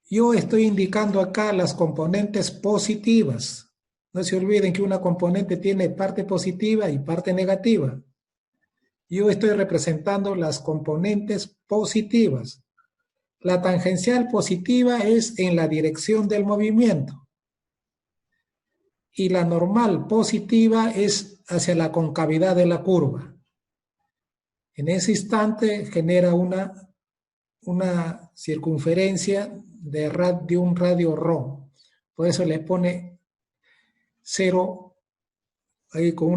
yo estoy indicando acá las componentes positivas. No se olviden que una componente tiene parte positiva y parte negativa. Yo estoy representando las componentes positivas. La tangencial positiva es en la dirección del movimiento y la normal positiva es hacia la concavidad de la curva. En ese instante genera una circunferencia de un radio ρ. Por eso le pone 0 ahí con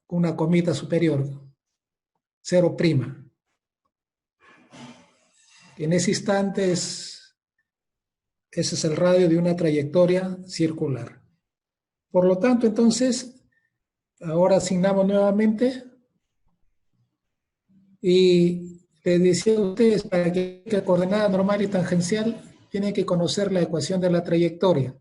una comita superior, 0'. En ese instante ese es el radio de una trayectoria circular. Por lo tanto, entonces, ahora asignamos nuevamente y les decía a ustedes, para que la coordenada normal y tangencial tienen que conocer la ecuación de la trayectoria.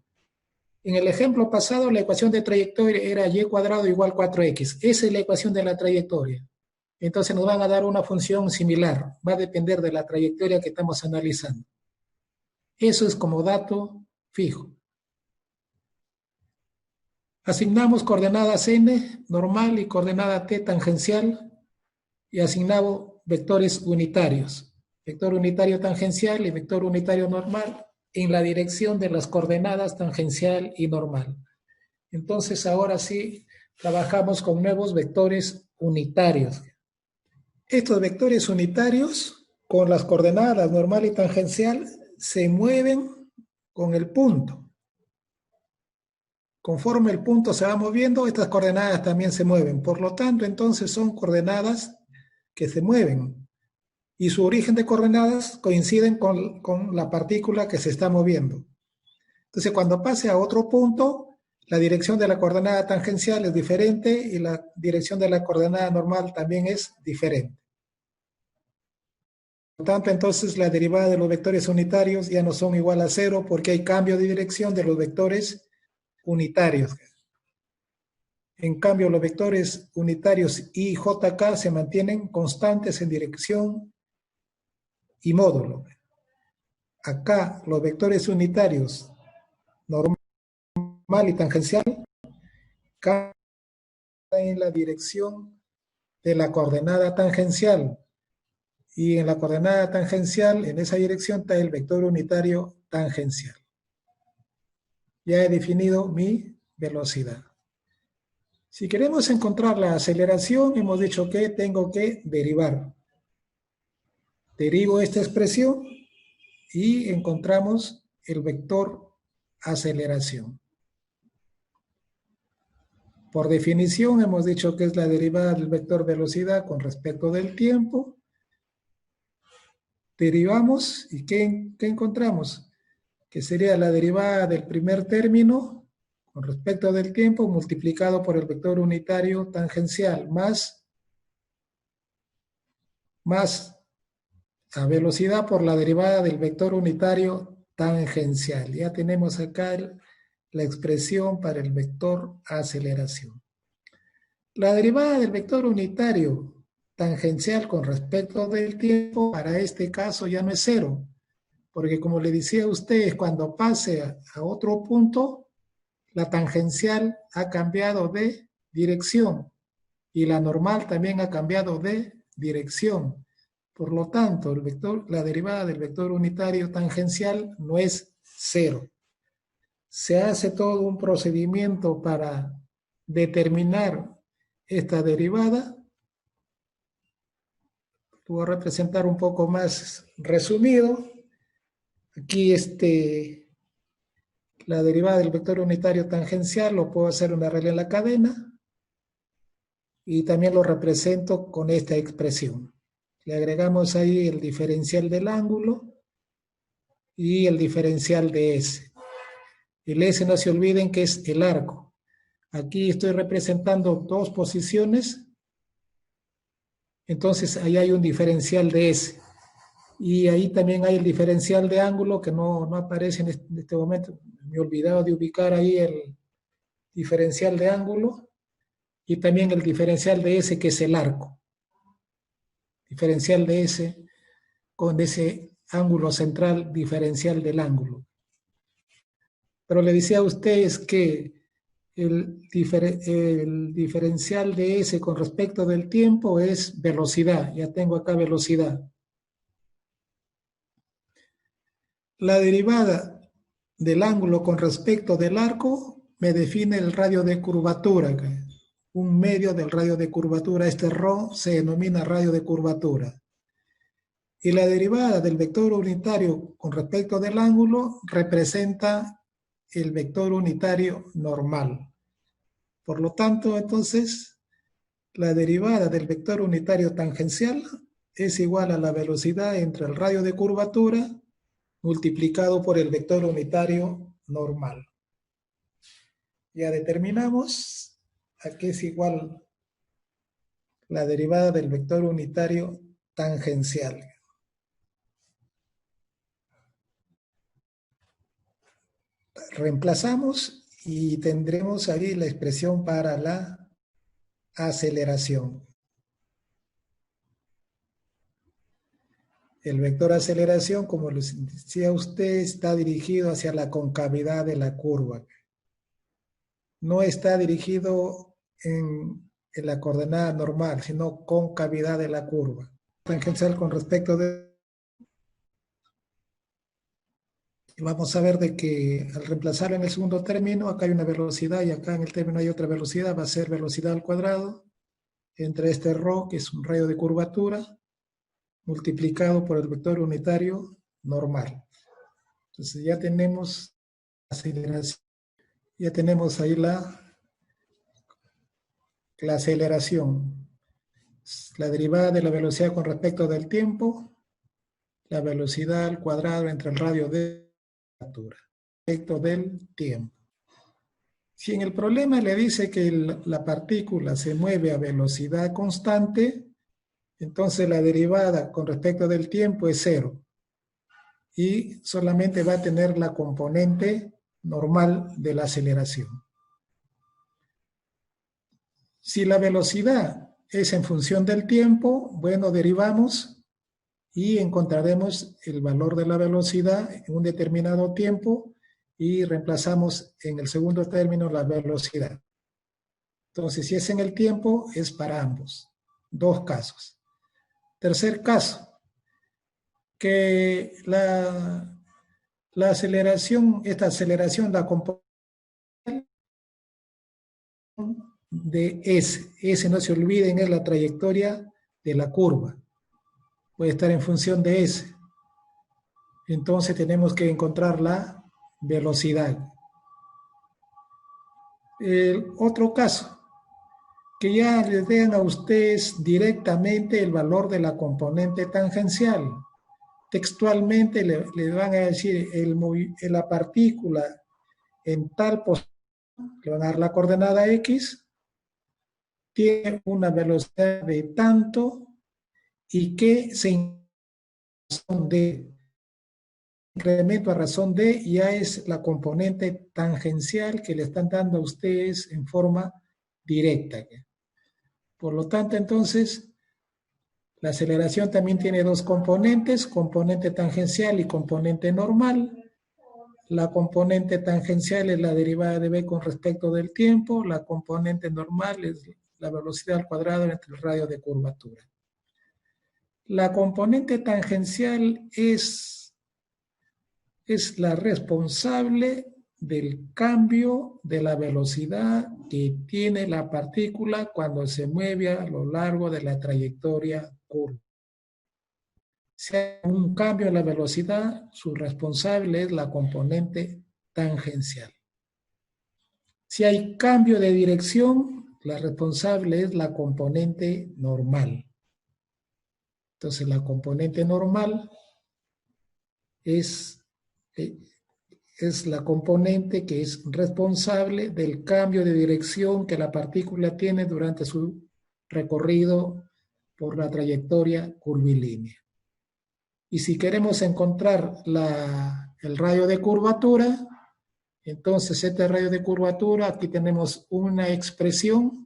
En el ejemplo pasado, la ecuación de trayectoria era y cuadrado igual 4x. Esa es la ecuación de la trayectoria. Entonces nos van a dar una función similar. Va a depender de la trayectoria que estamos analizando. Eso es como dato fijo. Asignamos coordenadas n, normal, y coordenada t, tangencial, y asignamos vectores unitarios. Vector unitario tangencial y vector unitario normal en la dirección de las coordenadas tangencial y normal. Entonces, ahora sí, trabajamos con nuevos vectores unitarios. Estos vectores unitarios, con las coordenadas normal y tangencial, se mueven con el punto. Conforme el punto se va moviendo, estas coordenadas también se mueven. Por lo tanto, entonces son coordenadas que se mueven. Y su origen de coordenadas coinciden con la partícula que se está moviendo. Entonces, cuando pase a otro punto, la dirección de la coordenada tangencial es diferente y la dirección de la coordenada normal también es diferente. Por lo tanto, entonces la derivada de los vectores unitarios ya no son igual a 0 porque hay cambio de dirección de los vectores unitarios. En cambio, los vectores unitarios I y JK se mantienen constantes en dirección y módulo. Acá los vectores unitarios normal y tangencial cambian en la dirección de la coordenada tangencial. Y en la coordenada tangencial, en esa dirección está el vector unitario tangencial. Ya he definido mi velocidad. Si queremos encontrar la aceleración, hemos dicho que tengo que derivar. Derivo esta expresión y encontramos el vector aceleración. Por definición, hemos dicho que es la derivada del vector velocidad con respecto del tiempo. Derivamos y ¿qué encontramos? Que sería la derivada del primer término con respecto del tiempo multiplicado por el vector unitario tangencial más la velocidad por la derivada del vector unitario tangencial. Ya tenemos acá la expresión para el vector aceleración. La derivada del vector unitario tangencial con respecto del tiempo, para este caso ya no es 0, porque como le decía a ustedes, cuando pase a otro punto, la tangencial ha cambiado de dirección y la normal también ha cambiado de dirección. Por lo tanto, la derivada del vector unitario tangencial no es 0. Se hace todo un procedimiento para determinar esta derivada. Lo voy a representar un poco más resumido. Aquí la derivada del vector unitario tangencial lo puedo hacer una regla en la cadena y también lo represento con esta expresión. Le agregamos ahí el diferencial del ángulo y el diferencial de S. El S, no se olviden que es el arco. Aquí estoy representando dos posiciones, entonces ahí hay un diferencial de S. Y ahí también hay el diferencial de ángulo que no aparece en este momento. Me he olvidado de ubicar ahí el diferencial de ángulo y también el diferencial de S, que es el arco. Diferencial de S con ese ángulo central diferencial del ángulo. Pero le decía a ustedes que el diferencial de S con respecto del tiempo es velocidad. Ya tengo acá velocidad. La derivada del ángulo con respecto del arco me define el radio de curvatura. Un medio del radio de curvatura. Este ρ se denomina radio de curvatura. Y la derivada del vector unitario con respecto del ángulo representa el vector unitario normal. Por lo tanto, entonces, la derivada del vector unitario tangencial es igual a la velocidad entre el radio de curvatura multiplicado por el vector unitario normal. Ya determinamos a qué es igual la derivada del vector unitario tangencial. Reemplazamos y tendremos ahí la expresión para la aceleración. El vector aceleración, como les decía usted, está dirigido hacia la concavidad de la curva. No está dirigido en la coordenada normal, sino concavidad de la curva. Tangencial con respecto de... Vamos a ver de que al reemplazarlo en el segundo término, acá hay una velocidad y acá en el término hay otra velocidad, va a ser velocidad al cuadrado entre este ρ, que es un radio de curvatura, multiplicado por el vector unitario normal. Entonces ya tenemos aceleración, ya tenemos ahí la aceleración, la derivada de la velocidad con respecto del tiempo, la velocidad al cuadrado entre el radio de curvatura, respecto del tiempo. Si en el problema le dice que la partícula se mueve a velocidad constante, entonces la derivada con respecto del tiempo es 0. Y solamente va a tener la componente normal de la aceleración. Si la velocidad es en función del tiempo, bueno, derivamos y encontraremos el valor de la velocidad en un determinado tiempo y reemplazamos en el segundo término la velocidad. Entonces, si es en el tiempo, es para ambos. Dos casos. Tercer caso, que la aceleración, esta aceleración la componente de S. S, no se olviden, es la trayectoria de la curva. Puede estar en función de S. Entonces tenemos que encontrar la velocidad. El otro caso, que ya les den a ustedes directamente el valor de la componente tangencial. Textualmente le van a decir la partícula en tal posición, le van a dar la coordenada X, tiene una velocidad de tanto y que se incremento a razón de ya es la componente tangencial que le están dando a ustedes en forma directa. Por lo tanto, entonces, la aceleración también tiene dos componentes, componente tangencial y componente normal. La componente tangencial es la derivada de v con respecto del tiempo, la componente normal es la velocidad al cuadrado entre el radio de curvatura. La componente tangencial es la responsable del cambio de la velocidad que tiene la partícula cuando se mueve a lo largo de la trayectoria curva. Si hay un cambio en la velocidad, su responsable es la componente tangencial. Si hay cambio de dirección, la responsable es la componente normal. Entonces, la componente normal es la componente que es responsable del cambio de dirección que la partícula tiene durante su recorrido por la trayectoria curvilínea. Y si queremos encontrar el radio de curvatura, entonces este radio de curvatura, aquí tenemos una expresión,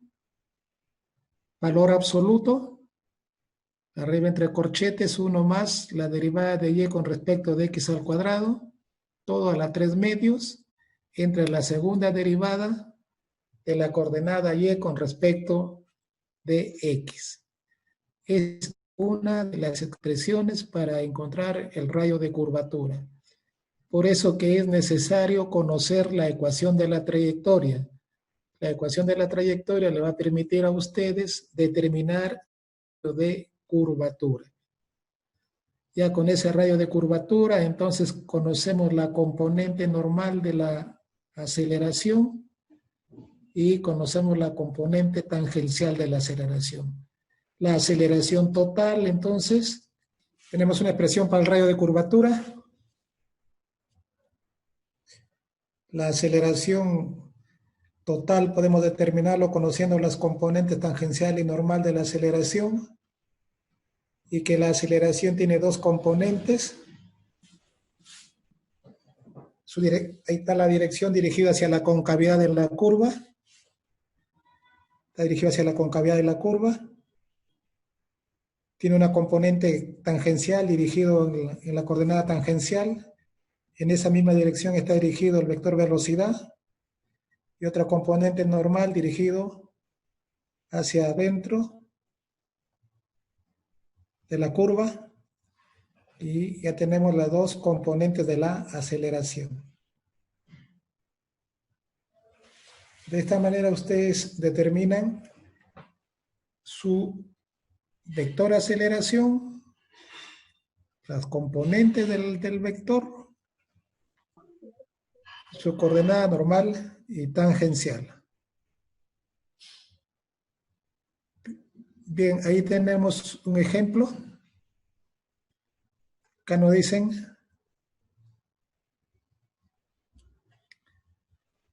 valor absoluto, Arriba entre corchetes, 1 más la derivada de y con respecto de x al cuadrado, todo a la 3 medios, entre la segunda derivada de la coordenada y con respecto de x. Es una de las expresiones para encontrar el rayo de curvatura. Por eso que es necesario conocer la ecuación de la trayectoria. La ecuación de la trayectoria le va a permitir a ustedes determinar el rayo de curvatura. Ya con ese rayo de curvatura, entonces conocemos la componente normal de la aceleración y conocemos la componente tangencial de la aceleración. La aceleración total, entonces, tenemos una expresión para el rayo de curvatura. La aceleración total podemos determinarlo conociendo las componentes tangencial y normal de la aceleración, y que la aceleración tiene 2 componentes. Ahí está la dirección dirigida hacia la concavidad de la curva. Está dirigida hacia la concavidad de la curva. Tiene una componente tangencial dirigido en la coordenada tangencial. En esa misma dirección está dirigido el vector velocidad. Y otra componente normal dirigido hacia adentro de la curva. Y ya tenemos las 2 componentes de la aceleración. De esta manera ustedes determinan su vector aceleración, las componentes del vector, su coordenada normal y tangencial. Bien, ahí tenemos un ejemplo. Acá nos dicen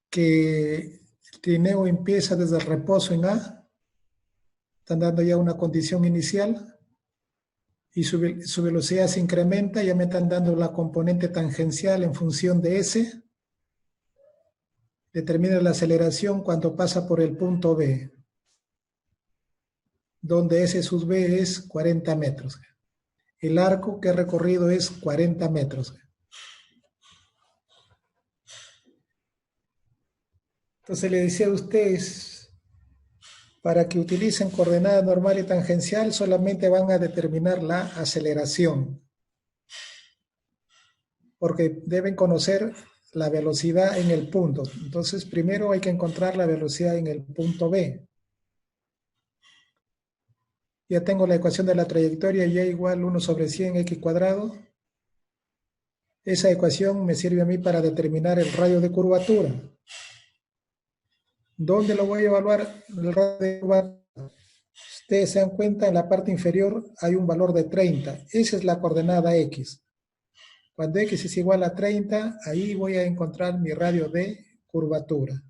que el trineo empieza desde el reposo en A. Están dando ya una condición inicial. Y su velocidad se incrementa. Ya me están dando la componente tangencial en función de S. Determina la aceleración cuando pasa por el punto B, donde S sub B es 40 metros. El arco que he recorrido es 40 metros. Entonces le decía a ustedes, para que utilicen coordenada normal y tangencial, solamente van a determinar la aceleración, porque deben conocer la velocidad en el punto. Entonces, primero hay que encontrar la velocidad en el punto B. Ya tengo la ecuación de la trayectoria, y igual 1 sobre 100 x cuadrado. Esa ecuación me sirve a mí para determinar el radio de curvatura. ¿Dónde lo voy a evaluar? El radio de curvatura. Ustedes se dan cuenta, en la parte inferior hay un valor de 30. Esa es la coordenada X. Cuando X es igual a 30, ahí voy a encontrar mi radio de curvatura.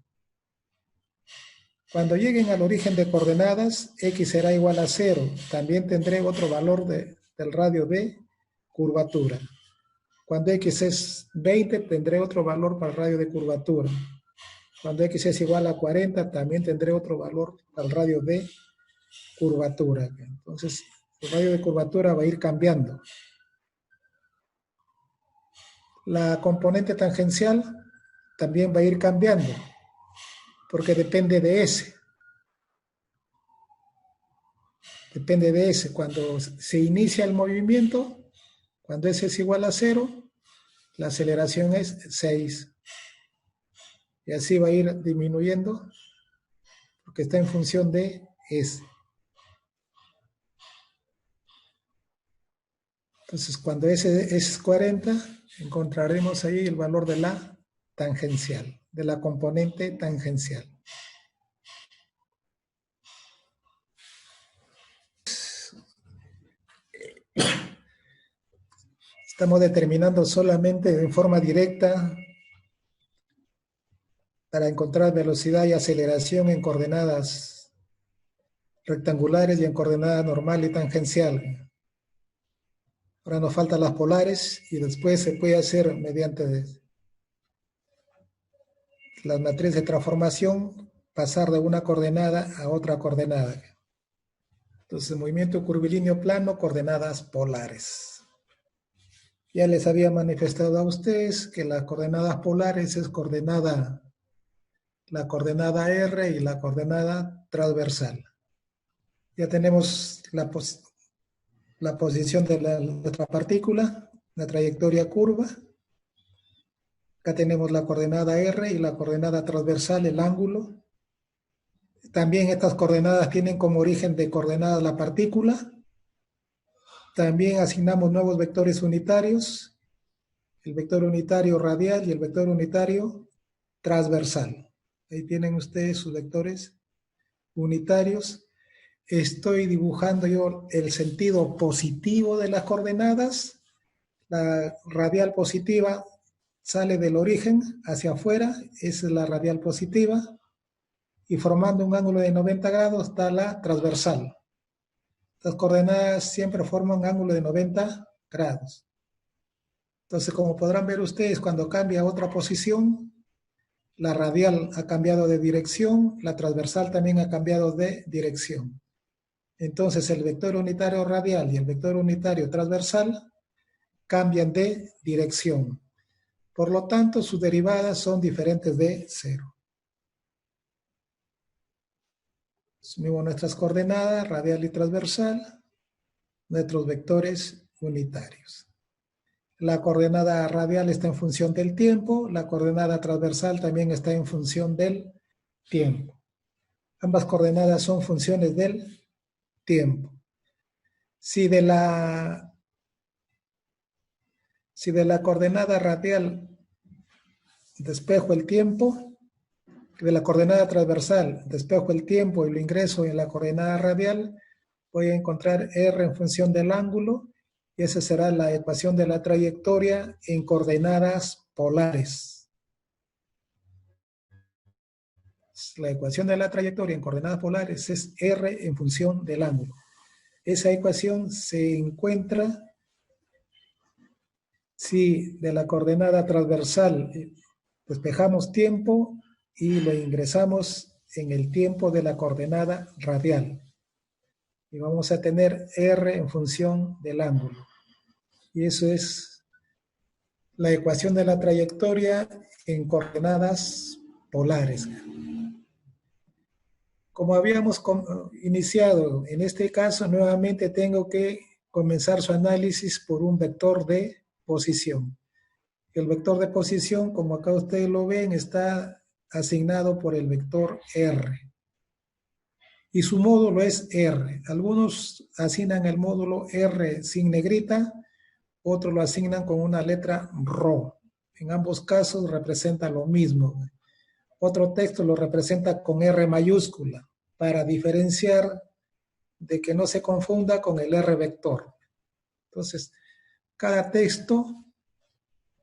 Cuando lleguen al origen de coordenadas, X será igual a 0. También tendré otro valor del radio de curvatura. Cuando X es 20, tendré otro valor para el radio de curvatura. Cuando X es igual a 40, también tendré otro valor para el radio de curvatura. Entonces, el radio de curvatura va a ir cambiando. La componente tangencial también va a ir cambiando, porque depende de S. Depende de S. Cuando se inicia el movimiento, cuando S es igual a 0, la aceleración es 6. Y así va a ir disminuyendo, porque está en función de S. Entonces, cuando S es 40, encontraremos ahí el valor de la tangencial, de la componente tangencial. Estamos determinando solamente de forma directa para encontrar velocidad y aceleración en coordenadas rectangulares y en coordenada normal y tangencial. Ahora nos faltan las polares y después se puede hacer mediante las matrices de transformación pasar de una coordenada a otra coordenada. Entonces, movimiento curvilíneo plano, coordenadas polares. Ya les había manifestado a ustedes que las coordenadas polares es la coordenada R y la coordenada transversal. Ya tenemos la posición de nuestra partícula, la trayectoria curva. Acá tenemos la coordenada R y la coordenada transversal, el ángulo. También estas coordenadas tienen como origen de coordenadas la partícula. También asignamos nuevos vectores unitarios, el vector unitario radial y el vector unitario transversal. Ahí tienen ustedes sus vectores unitarios. Estoy dibujando yo el sentido positivo de las coordenadas. La radial positiva sale del origen hacia afuera, esa es la radial positiva, y formando un ángulo de 90 grados está la transversal. Las coordenadas siempre forman un ángulo de 90 grados. Entonces, como podrán ver ustedes, cuando cambia a otra posición, la radial ha cambiado de dirección, la transversal también ha cambiado de dirección. Entonces, el vector unitario radial y el vector unitario transversal cambian de dirección. Por lo tanto, sus derivadas son diferentes de cero. Asumimos nuestras coordenadas, radial y transversal, nuestros vectores unitarios. La coordenada radial está en función del tiempo, la coordenada transversal también está en función del tiempo. Ambas coordenadas son funciones del tiempo. Si de la coordenada radial despejo el tiempo, de la coordenada transversal despejo el tiempo y lo ingreso en la coordenada radial, voy a encontrar R en función del ángulo y esa será la ecuación de la trayectoria en coordenadas polares. La ecuación de la trayectoria en coordenadas polares es R en función del ángulo. Esa ecuación se encuentra si de la coordenada transversal despejamos tiempo y lo ingresamos en el tiempo de la coordenada radial. Y vamos a tener R en función del ángulo. Y eso es la ecuación de la trayectoria en coordenadas polares. Como habíamos iniciado, en este caso nuevamente tengo que comenzar su análisis por un vector de posición. El vector de posición, como acá ustedes lo ven, está asignado por el vector R. Y su módulo es R. Algunos asignan el módulo R sin negrita, otros lo asignan con una letra ρ. En ambos casos representa lo mismo. Otro texto lo representa con R mayúscula para diferenciar de que no se confunda con el R vector. Entonces, cada texto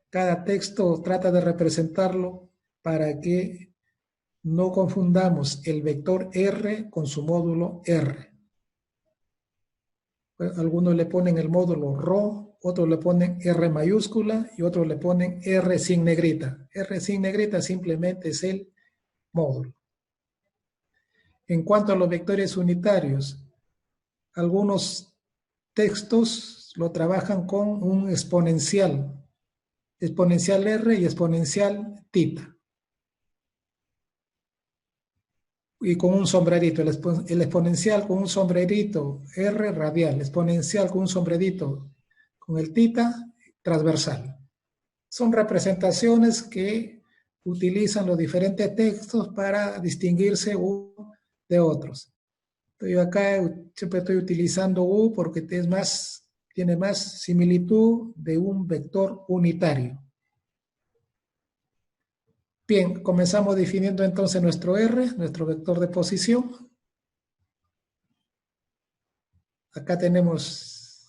trata de representarlo para que no confundamos el vector R con su módulo R. Algunos le ponen el módulo ρ, otros le ponen R mayúscula y otros le ponen R sin negrita. R sin negrita simplemente es el módulo. En cuanto a los vectores unitarios, algunos textos lo trabajan con un exponencial R y exponencial θ. Y con un sombrerito, el exponencial con un sombrerito R radial, exponencial con un sombrerito con el θ transversal. Son representaciones que utilizan los diferentes textos para distinguirse uno de otros. Yo acá siempre estoy utilizando U porque tiene más similitud de un vector unitario. Bien, comenzamos definiendo entonces nuestro R, nuestro vector de posición. Acá tenemos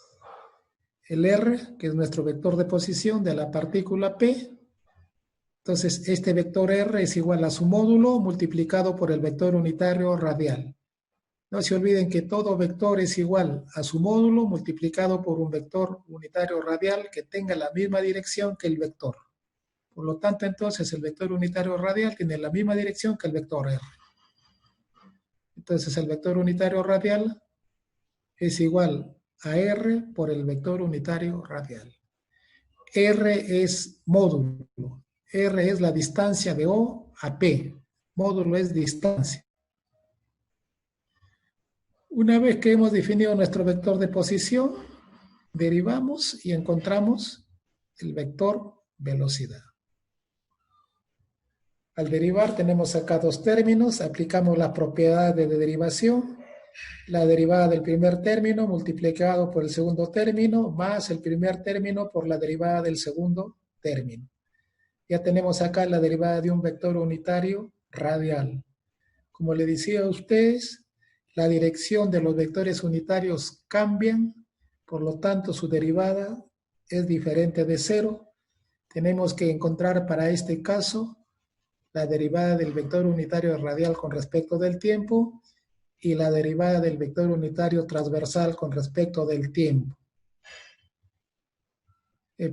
el R, que es nuestro vector de posición de la partícula P. Entonces, este vector R es igual a su módulo multiplicado por el vector unitario radial. No se olviden que todo vector es igual a su módulo multiplicado por un vector unitario radial que tenga la misma dirección que el vector. Por lo tanto, entonces, el vector unitario radial tiene la misma dirección que el vector R. Entonces, el vector unitario radial es igual a R por el vector unitario radial. R es módulo. R es la distancia de O a P. Módulo es distancia. Una vez que hemos definido nuestro vector de posición, derivamos y encontramos el vector velocidad. Al derivar tenemos acá dos términos, aplicamos las propiedades de derivación, la derivada del primer término multiplicado por el segundo término, más el primer término por la derivada del segundo término. Ya tenemos acá la derivada de un vector unitario radial. Como le decía a ustedes, la dirección de los vectores unitarios cambian, por lo tanto su derivada es diferente de cero. Tenemos que encontrar para este caso la derivada del vector unitario radial con respecto del tiempo y la derivada del vector unitario transversal con respecto del tiempo.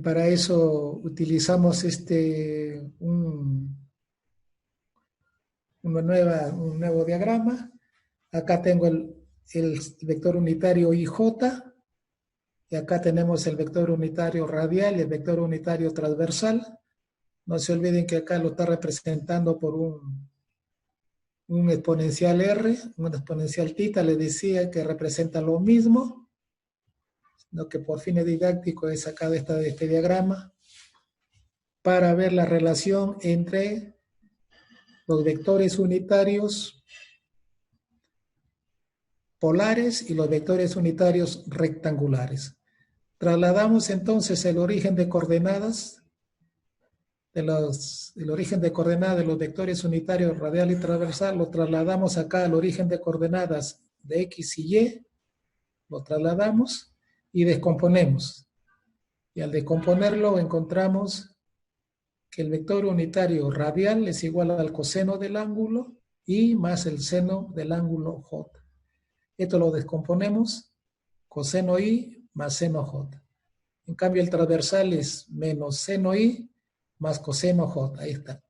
Para eso utilizamos un nuevo diagrama. Acá tengo el vector unitario IJ, y acá tenemos el vector unitario radial y el vector unitario transversal. No se olviden que acá lo está representando por un exponencial R, un exponencial θ, le decía que representa lo mismo, lo que por fines didácticos he sacado de este diagrama para ver la relación entre los vectores unitarios polares y los vectores unitarios rectangulares. Trasladamos entonces el origen de coordenadas de los vectores unitarios radial y transversal, lo trasladamos acá al origen de coordenadas de X y Y, lo trasladamos y descomponemos. Y al descomponerlo encontramos que el vector unitario radial es igual al coseno del ángulo y más el seno del ángulo J. Esto lo descomponemos, coseno I más seno J. En cambio el transversal es menos seno I más coseno J. Ahí está.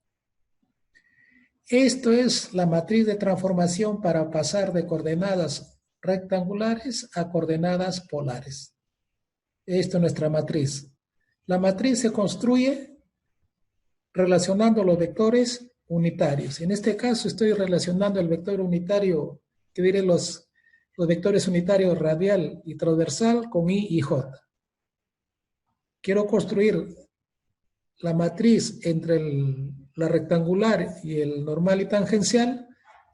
Esto es la matriz de transformación para pasar de coordenadas rectangulares a coordenadas polares. Esto es nuestra matriz. La matriz se construye relacionando los vectores unitarios. En este caso estoy relacionando el vector unitario, que diré los vectores unitarios radial y transversal con I y J. Quiero construir la matriz entre la rectangular y el normal y tangencial,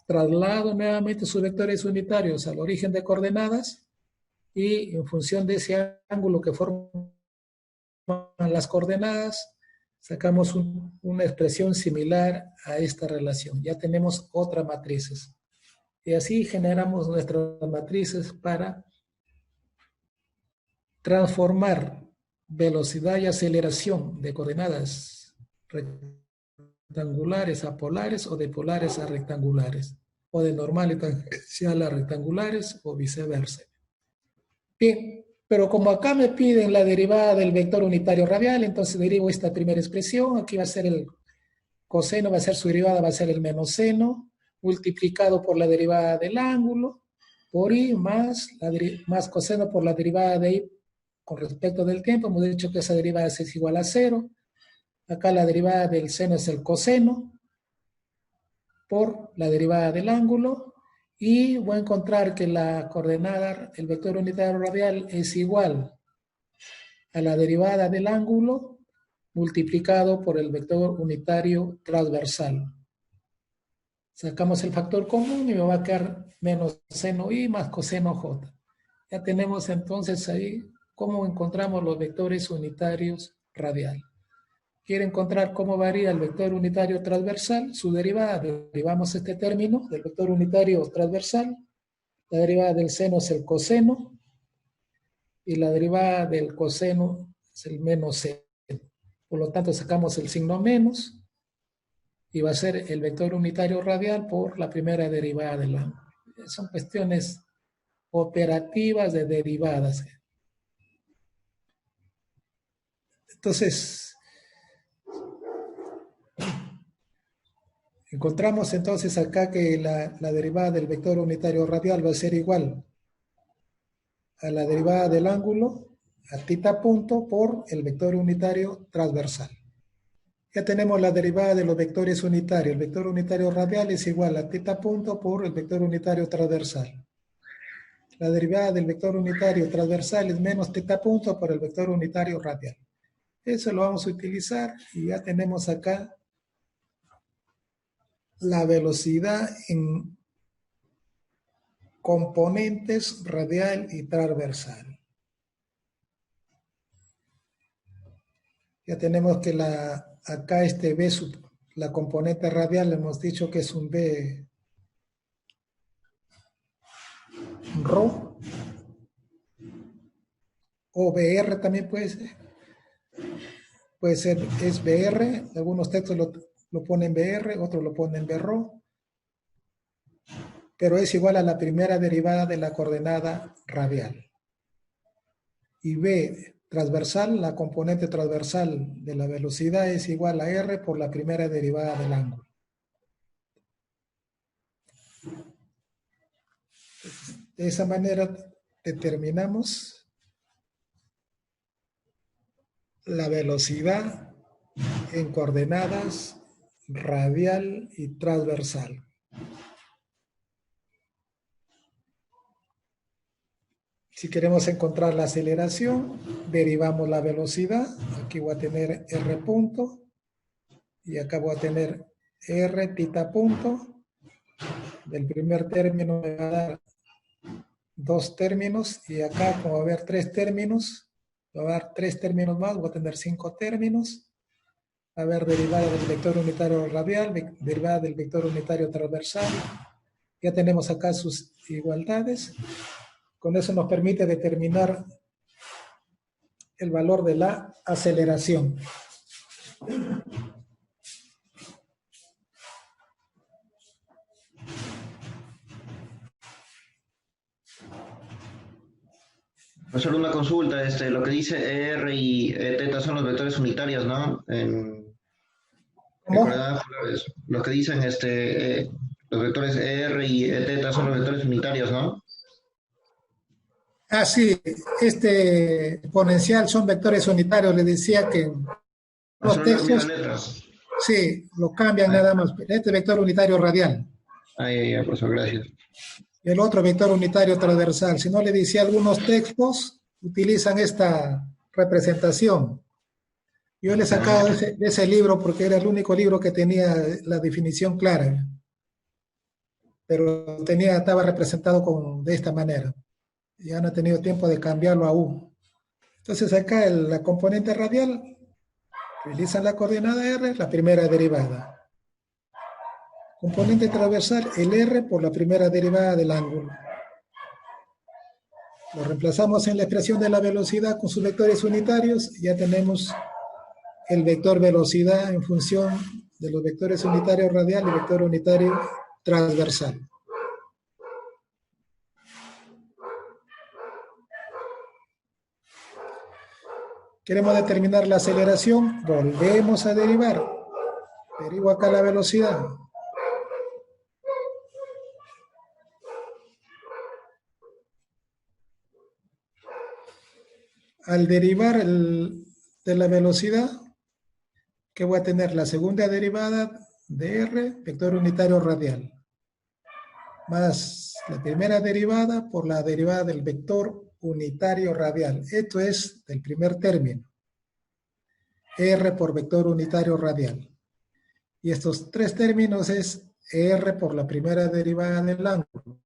traslado nuevamente sus vectores unitarios al origen de coordenadas y en función de ese ángulo que forman las coordenadas, sacamos una expresión similar a esta relación. Ya tenemos otras matrices. Y así generamos nuestras matrices para transformar velocidad y aceleración de coordenadas rectangulares a polares o de polares a rectangulares, o de normal y tangencial a rectangulares o viceversa. Bien, pero como acá me piden la derivada del vector unitario radial, entonces derivo esta primera expresión. Aquí va a ser el coseno, va a ser su derivada, va a ser el menos seno, multiplicado por la derivada del ángulo, por I más coseno por la derivada de I con respecto del tiempo. Hemos dicho que esa derivada es igual a 0. Acá la derivada del seno es el coseno por la derivada del ángulo. Y voy a encontrar que la coordenada, el vector unitario radial, es igual a la derivada del ángulo multiplicado por el vector unitario transversal. Sacamos el factor común y me va a quedar menos seno I más coseno J. Ya tenemos entonces ahí cómo encontramos los vectores unitarios radial. Quiere encontrar cómo varía el vector unitario transversal, su derivada, derivamos este término del vector unitario transversal. La derivada del seno es el coseno y la derivada del coseno es el menos seno. Por lo tanto, sacamos el signo menos y va a ser el vector unitario radial por la primera derivada del ángulo. Son cuestiones operativas de derivadas. Entonces, encontramos entonces acá que la derivada del vector unitario radial va a ser igual a la derivada del ángulo a θ punto por el vector unitario transversal. Ya tenemos la derivada de los vectores unitarios. El vector unitario radial es igual a θ punto por el vector unitario transversal. La derivada del vector unitario transversal es menos θ punto por el vector unitario radial. Eso lo vamos a utilizar y ya tenemos acá la velocidad en componentes radial y transversal. Ya tenemos que acá este B, la componente radial, hemos dicho que es un B ρ, o BR también puede ser, es BR, algunos textos lo ponen BR, otros lo ponen BRO, pero es igual a la primera derivada de la coordenada radial. Y B transversal, la componente transversal de la velocidad es igual a R por la primera derivada del ángulo. De esa manera determinamos la velocidad en coordenadas radial y transversal. Si queremos encontrar la aceleración, derivamos la velocidad. Aquí voy a tener R punto y acá voy a tener R θ punto. Del primer término me va a dar 2 términos y acá como va a haber 3 términos, va a dar 3 términos más, voy a tener 5 términos. Va a haber derivada del vector unitario radial, derivada del vector unitario transversal. Ya tenemos acá sus igualdades. Con eso nos permite determinar el valor de la aceleración. Solo una consulta, lo que dice R y θ son los vectores unitarios, ¿no? En ¿Cómo? coordenadas polares. Los que dicen los vectores R y θ son los vectores unitarios, ¿no? Ah, sí, este exponencial son vectores unitarios. Les decía que los Solo le cambian textos, las letras. sí, lo cambian Ah, nada más. Este vector unitario radial ya, por eso, gracias. y el otro vector unitario transversal. Si no, le decía, algunos textos utilizan esta representación. Yo le he sacado Ah, de ese libro porque era el único libro que tenía la definición clara, pero estaba representado de esta manera. Ya no he tenido tiempo de cambiarlo aún. Entonces acá la componente radial utiliza la coordenada R, la primera derivada. Componente transversal, el R por la primera derivada del ángulo. Lo reemplazamos en la expresión de la velocidad con sus vectores unitarios. Ya tenemos el vector velocidad en función de los vectores unitarios radial y vector unitario transversal. Queremos determinar la aceleración, volvemos a derivar. Derivo acá la velocidad. Al derivar de la velocidad, que voy a tener la segunda derivada de R, vector unitario radial, más la primera derivada por la derivada del vector unitario radial. Esto es del primer término. R por vector unitario radial. Y estos 3 términos es R por la primera derivada del ángulo.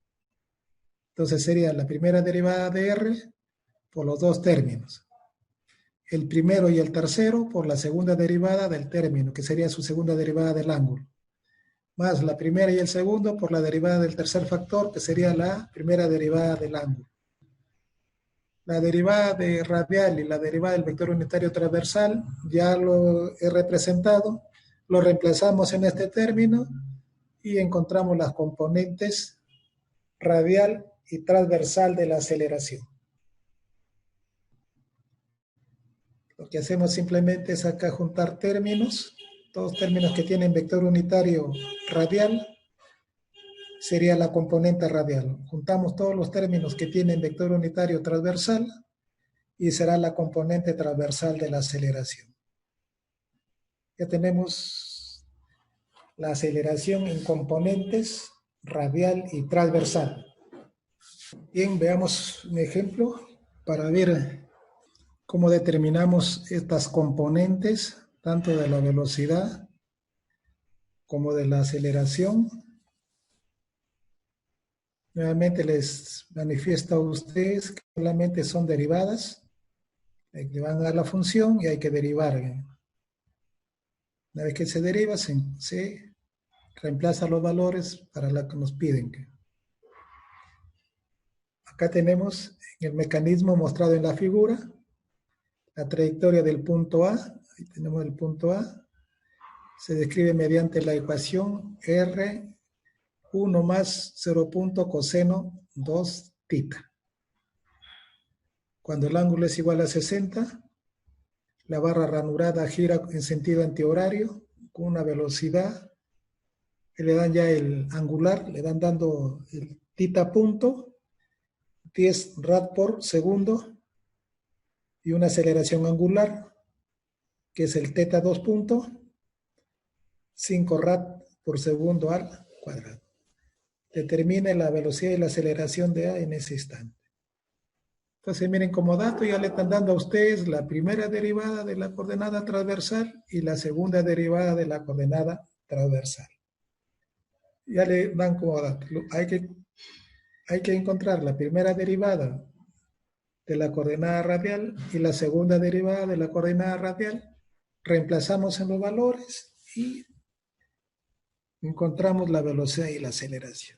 Entonces sería la primera derivada de R por los 2 términos. El primero y el tercero por la segunda derivada del término, que sería su segunda derivada del ángulo. Más la primera y el segundo por la derivada del tercer factor, que sería la primera derivada del ángulo. La derivada de radial y la derivada del vector unitario transversal ya lo he representado. Lo reemplazamos en este término y encontramos las componentes radial y transversal de la aceleración. Lo que hacemos simplemente es acá juntar términos, todos términos que tienen vector unitario radial, sería la componente radial. Juntamos todos los términos que tienen vector unitario transversal y será la componente transversal de la aceleración. Ya tenemos la aceleración en componentes radial y transversal. Bien, veamos un ejemplo para ver cómo determinamos estas componentes, tanto de la velocidad como de la aceleración. Nuevamente les manifiesto a ustedes que solamente son derivadas. Le van a dar la función y hay que derivar. Una vez que se deriva, se reemplaza los valores para la que nos piden. Acá tenemos el mecanismo mostrado en la figura, la trayectoria del punto A. Ahí tenemos el punto A. Se describe mediante la ecuación R1 más 0. Coseno 2 tita. Cuando el ángulo es igual a 60, la barra ranurada gira en sentido antihorario con una velocidad que le dan ya el angular, le dan dando el tita punto, 10 rad por segundo, y una aceleración angular, que es el teta 2 punto, 5 rad por segundo al cuadrado. Determine la velocidad y la aceleración de A en ese instante. Entonces miren, como dato ya le están dando a ustedes la primera derivada de la coordenada transversal y la segunda derivada de la coordenada transversal. Ya le dan como dato. Hay que encontrar la primera derivada de la coordenada radial y la segunda derivada de la coordenada radial. Reemplazamos en los valores y encontramos la velocidad y la aceleración.